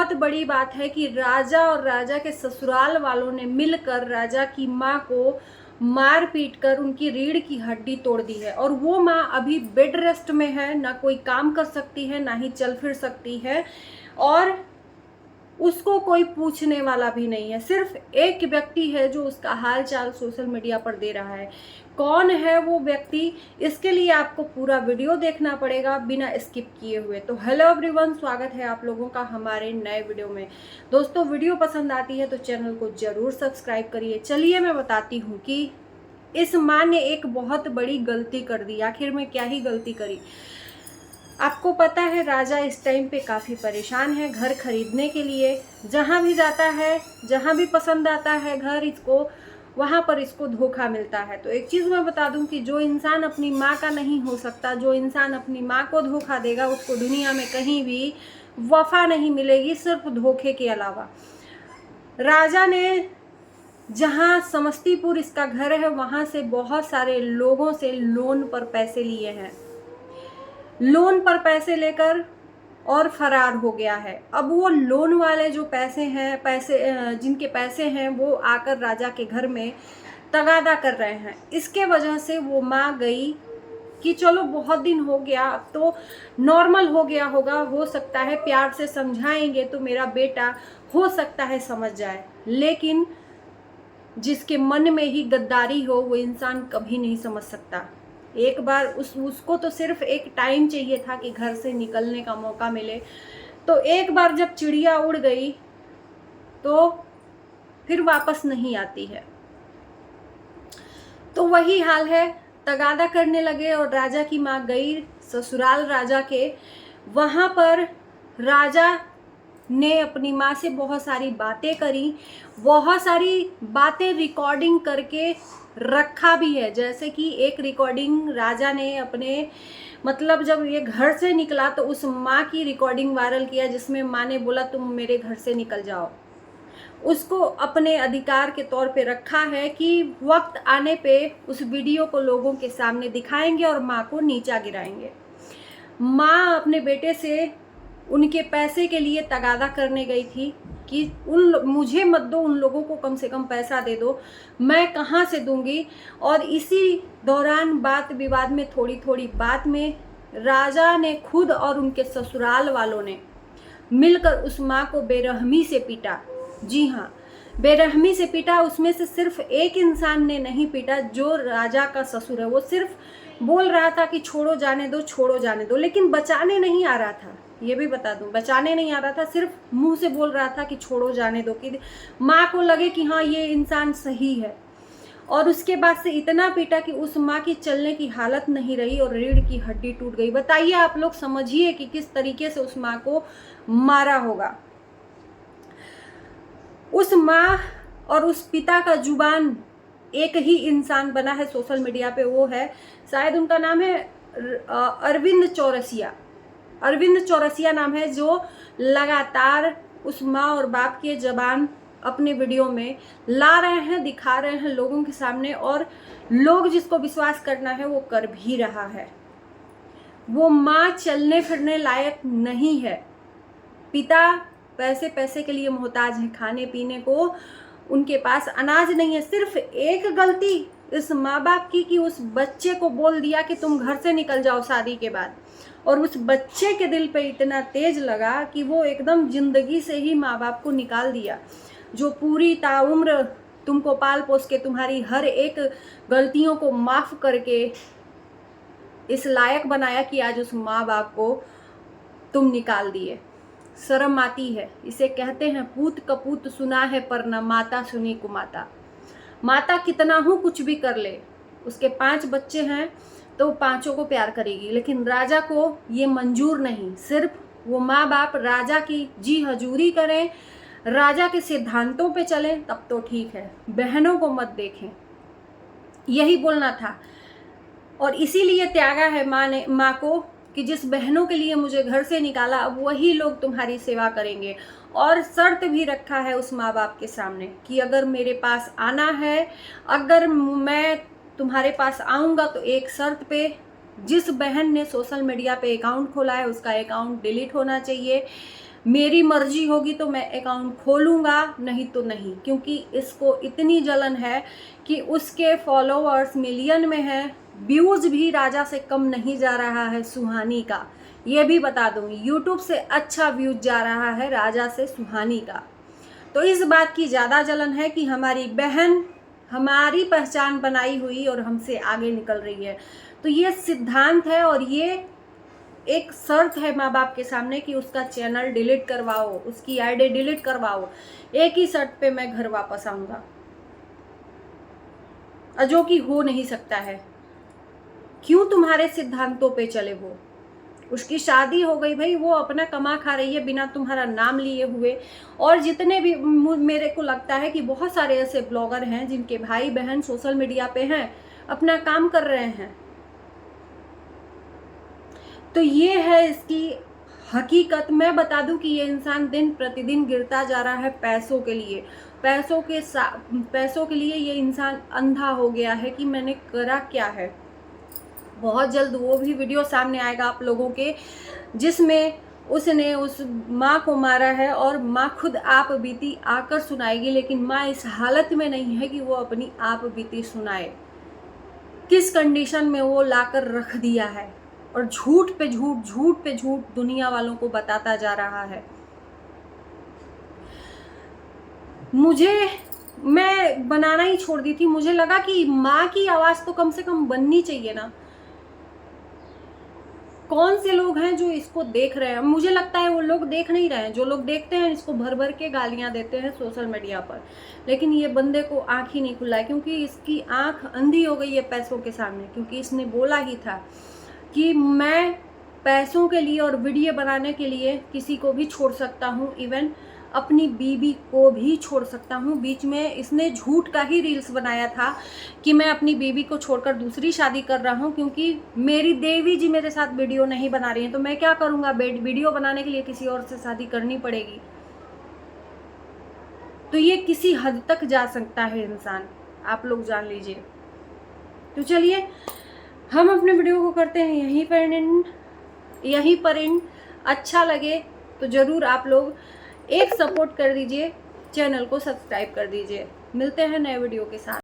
बहुत बड़ी बात है कि राजा और राजा के ससुराल वालों ने मिलकर राजा की माँ को मार पीट कर उनकी रीढ़ की हड्डी तोड़ दी है और वो माँ अभी बेड रेस्ट में है, ना कोई काम कर सकती है, ना ही चल फिर सकती है और उसको कोई पूछने वाला भी नहीं है। सिर्फ एक व्यक्ति है जो उसका हाल चाल सोशल मीडिया पर दे रहा है। कौन है वो व्यक्ति, इसके लिए आपको पूरा वीडियो देखना पड़ेगा बिना स्किप किए हुए। तो हेलो एवरीवन, स्वागत है आप लोगों का हमारे नए वीडियो में। दोस्तों, वीडियो पसंद आती है तो चैनल को जरूर सब्सक्राइब करिए। चलिए मैं बताती हूँ कि इस माँ ने एक बहुत बड़ी गलती कर दी। आखिर में क्या ही गलती करी। आपको पता है राजा इस टाइम पे काफ़ी परेशान है घर खरीदने के लिए। जहाँ भी जाता है, जहाँ भी पसंद आता है घर इसको, वहाँ पर इसको धोखा मिलता है। तो एक चीज़ मैं बता दूं कि जो इंसान अपनी माँ का नहीं हो सकता, जो इंसान अपनी माँ को धोखा देगा, उसको दुनिया में कहीं भी वफा नहीं मिलेगी, सिर्फ धोखे के अलावा। राजा ने जहाँ समस्तीपुर इसका घर है, वहाँ से बहुत सारे लोगों से लोन पर पैसे लिए हैं। लोन पर पैसे लेकर और फरार हो गया है। अब वो लोन वाले जो पैसे हैं, जिनके पैसे हैं, वो आकर राजा के घर में तगादा कर रहे हैं। इसके वजह से वो माँ गई कि चलो बहुत दिन हो गया, अब तो नॉर्मल हो गया होगा, हो सकता है प्यार से समझाएंगे तो मेरा बेटा हो सकता है समझ जाए। लेकिन जिसके मन में ही गद्दारी हो वो इंसान कभी नहीं समझ सकता। एक बार उसको तो सिर्फ एक टाइम चाहिए था कि घर से निकलने का मौका मिले। तो एक बार जब चिड़िया उड़ गई तो फिर वापस नहीं आती है। तो वही हाल है, तगादा करने लगे और राजा की माँ गई ससुराल राजा के। वहाँ पर राजा ने अपनी माँ से बहुत सारी बातें करी, बहुत सारी बातें रिकॉर्डिंग करके रखा भी है। जैसे कि एक रिकॉर्डिंग राजा ने अपने जब ये घर से निकला तो उस माँ की रिकॉर्डिंग वायरल किया, जिसमें माँ ने बोला तुम मेरे घर से निकल जाओ। उसको अपने अधिकार के तौर पे रखा है कि वक्त आने पे उस वीडियो को लोगों के सामने दिखाएंगे और माँ को नीचा गिराएंगे। माँ अपने बेटे से उनके पैसे के लिए तगादा करने गई थी कि मुझे मत दो, उन लोगों को कम से कम पैसा दे दो, मैं कहाँ से दूंगी। और इसी दौरान बात विवाद में, थोड़ी थोड़ी बात में, राजा ने खुद और उनके ससुराल वालों ने मिलकर उस माँ को बेरहमी से पीटा। जी हाँ, बेरहमी से पीटा। उसमें से सिर्फ एक इंसान ने नहीं पीटा, जो राजा का ससुर है। वो सिर्फ बोल रहा था कि छोड़ो जाने दो, छोड़ो जाने दो, लेकिन बचाने नहीं आ रहा था। ये भी बता दूं, बचाने नहीं आ रहा था, सिर्फ मुंह से बोल रहा था कि छोड़ो जाने दो, कि माँ को लगे कि हाँ ये इंसान सही है। और उसके बाद से इतना पीटा कि उस माँ की चलने की हालत नहीं रही और रीढ़ की हड्डी टूट गई। बताइए आप लोग, समझिए कि किस तरीके से उस माँ को मारा होगा। उस माँ और उस पिता का जुबान एक ही इंसान बना है सोशल मीडिया पे, वो है, शायद उनका नाम है अरविंद चौरसिया। अरविंद चौरसिया नाम है, जो लगातार उस माँ और बाप की जबान अपने वीडियो में ला रहे हैं, दिखा रहे हैं लोगों के सामने, और लोग जिसको विश्वास करना है वो कर भी रहा है। वो माँ चलने फिरने लायक नहीं है। पिता पैसे के लिए मोहताज है, खाने पीने को उनके पास अनाज नहीं है। सिर्फ एक गलती इस माँ बाप की कि उस बच्चे को बोल दिया कि तुम घर से निकल जाओ शादी के बाद, और उस बच्चे के दिल पे इतना तेज लगा कि वो एकदम जिंदगी से ही माँ बाप को निकाल दिया, जो पूरी ताउम्र तुमको पाल पोस के तुम्हारी हर एक गलतियों को माफ़ करके इस लायक बनाया कि आज उस माँ बाप को तुम निकाल दिए। शर्म आती है। इसे कहते हैं पूत कपूत सुना है पर न माता सुनी कुमाता। माता कितना हो कुछ भी कर ले, उसके 5 बच्चे हैं तो पांचों को प्यार करेगी, लेकिन राजा को ये मंजूर नहीं। सिर्फ वो माँ बाप राजा की जी हजूरी करें, राजा के सिद्धांतों पे चलें, तब तो ठीक है, बहनों को मत देखें। यही बोलना था। और इसीलिए त्यागा है माँ को कि जिस बहनों के लिए मुझे घर से निकाला, अब वही लोग तुम्हारी सेवा करेंगे। और शर्त भी रखा है उस माँ बाप के सामने कि अगर मेरे पास आना है, अगर मैं तुम्हारे पास आऊँगा तो एक शर्त पे, जिस बहन ने सोशल मीडिया पे अकाउंट खोला है उसका अकाउंट डिलीट होना चाहिए। मेरी मर्जी होगी तो मैं अकाउंट खोलूँगा, नहीं तो नहीं, क्योंकि इसको इतनी जलन है कि उसके फॉलोअर्स मिलियन में हैं, व्यूज़ भी राजा से कम नहीं जा रहा है सुहानी का, ये भी बता दूँ, यूट्यूब से अच्छा व्यूज़ जा रहा है राजा से सुहानी का। तो इस बात की ज़्यादा जलन है कि हमारी बहन हमारी पहचान बनाई हुई और हमसे आगे निकल रही है। तो ये सिद्धांत है और ये एक शर्त है माँ बाप के सामने कि उसका चैनल डिलीट करवाओ, उसकी आईडी डिलीट करवाओ, एक ही शर्त पे मैं घर वापस आऊँगा, जो कि हो नहीं सकता है। क्यों तुम्हारे सिद्धांतों पे चले वो? उसकी शादी हो गई भाई, वो अपना कमा खा रही है बिना तुम्हारा नाम लिए हुए। और जितने भी मेरे को लगता है कि बहुत सारे ऐसे ब्लॉगर हैं जिनके भाई बहन सोशल मीडिया पे हैं, अपना काम कर रहे हैं। तो ये है इसकी हकीकत। मैं बता दूं कि ये इंसान दिन प्रतिदिन गिरता जा रहा है पैसों के लिए। पैसों के लिए ये इंसान अंधा हो गया है कि मैंने करा क्या है। बहुत जल्द वो भी वीडियो सामने आएगा आप लोगों के, जिसमें उसने उस माँ को मारा है और माँ खुद आप बीती आकर सुनाएगी, लेकिन माँ इस हालत में नहीं है कि वो अपनी आप बीती सुनाए। किस कंडीशन में वो लाकर रख दिया है और झूठ पे झूठ, झूठ पे झूठ दुनिया वालों को बताता जा रहा है। मैं बनाना ही छोड़ दी थी। मुझे लगा कि माँ की आवाज़ तो कम से कम बननी चाहिए ना। कौन से लोग हैं जो इसको देख रहे हैं? मुझे लगता है वो लोग देख नहीं रहे हैं। जो लोग देखते हैं इसको भर भर के गालियां देते हैं सोशल मीडिया पर, लेकिन ये बंदे को आँख ही नहीं खुला है, क्योंकि इसकी आँख अंधी हो गई है पैसों के सामने। क्योंकि इसने बोला ही था कि मैं पैसों के लिए और वीडियो बनाने के लिए किसी को भी छोड़ सकता हूँ, इवन अपनी बीबी को भी छोड़ सकता हूँ। बीच में इसने झूठ का ही रील्स बनाया था कि मैं अपनी बीबी को छोड़कर दूसरी शादी कर रहा हूँ, क्योंकि मेरी देवी जी मेरे साथ वीडियो नहीं बना रही हैं, तो मैं क्या करूँगा, वीडियो बनाने के लिए किसी और से शादी करनी पड़ेगी। तो ये किसी हद तक जा सकता है इंसान, आप लोग जान लीजिए। तो चलिए हम अपने वीडियो को करते हैं यहीं पर इन। अच्छा लगे तो ज़रूर आप लोग एक सपोर्ट कर दीजिए, चैनल को सब्सक्राइब कर दीजिए। मिलते हैं नए वीडियो के साथ।